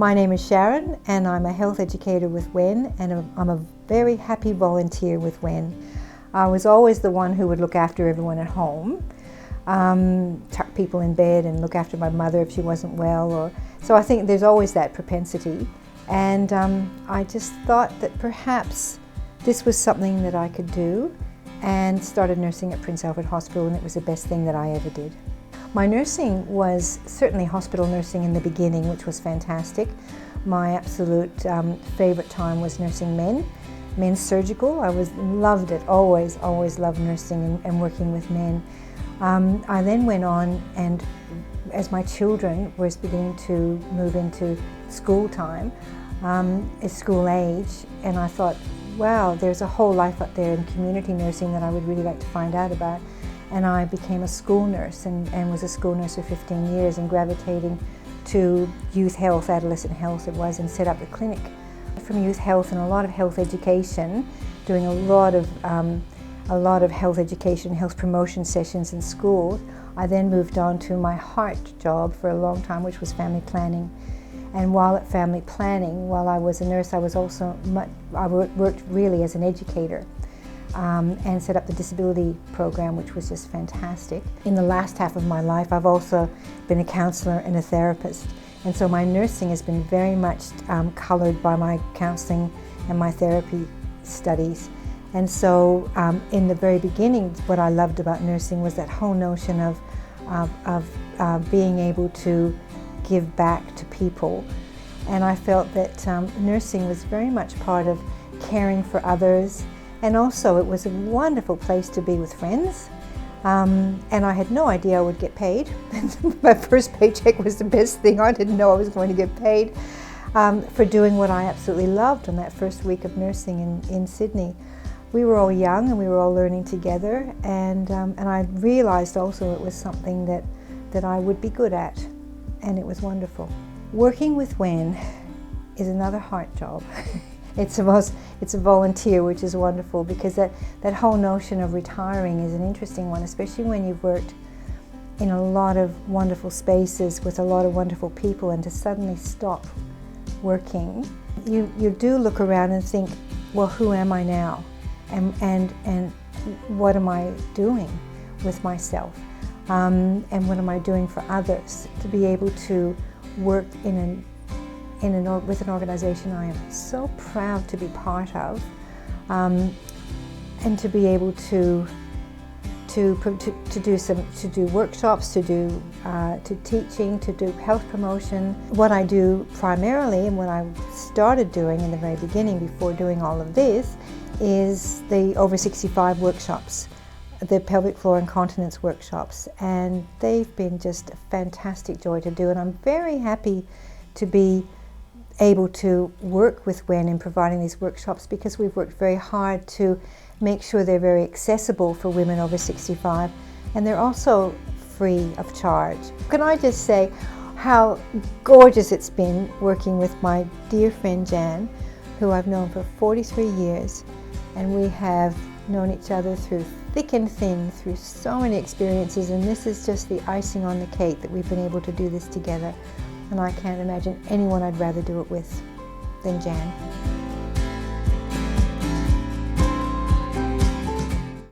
My name is Sharon and I'm a health educator with WEN, and I'm a very happy volunteer with WEN. I was always the one who would look after everyone at home, tuck people in bed and look after my mother if she wasn't well. So I think there's always that propensity, and I just thought that perhaps this was something that I could do, and started nursing at Prince Alfred Hospital, and it was the best thing that I ever did. My nursing was certainly hospital nursing in the beginning, which was fantastic. My absolute favourite time was nursing men's surgical. I loved it, always loved nursing and working with men. I then went on, and as my children were beginning to move into school time, school age, and I thought, wow, there's a whole life up there in community nursing that I would really like to find out about. And I became a school nurse and was a school nurse for 15 years, and gravitating to youth health, adolescent health it was, and set up the clinic. From youth health and a lot of health education, doing a lot of health education, health promotion sessions in schools, I then moved on to my heart job for a long time, which was family planning. And while at family planning, while I was a nurse, I worked really as an educator. And set up the disability program, which was just fantastic. In the last half of my life, I've also been a counsellor and a therapist, and so my nursing has been very much coloured by my counselling and my therapy studies. And so in the very beginning, what I loved about nursing was that whole notion of being able to give back to people, and I felt that nursing was very much part of caring for others. And also it was a wonderful place to be with friends, and I had no idea I would get paid. My first paycheck was the best thing. I didn't know I was going to get paid for doing what I absolutely loved on that first week of nursing in Sydney. We were all young and we were all learning together, and I realised also it was something that I would be good at, and it was wonderful. Working with WEN is another heart job. It's a volunteer, which is wonderful, because that whole notion of retiring is an interesting one, especially when you've worked in a lot of wonderful spaces with a lot of wonderful people, and to suddenly stop working. You do look around and think, well, who am I now? And what am I doing with myself? And what am I doing for others? To be able to work with an organisation I am so proud to be part of, and to be able to do workshops, to teaching, to do health promotion. What I do primarily, and what I started doing in the very beginning before doing all of this, is the over 65 workshops, the pelvic floor and continence workshops, and they've been just a fantastic joy to do, and I'm very happy to be able to work with WEN in providing these workshops, because we've worked very hard to make sure they're very accessible for women over 65, and they're also free of charge. Can I just say how gorgeous it's been working with my dear friend Jan, who I've known for 43 years, and we have known each other through thick and thin, through so many experiences, and this is just the icing on the cake that we've been able to do this together. And I can't imagine anyone I'd rather do it with than Jan.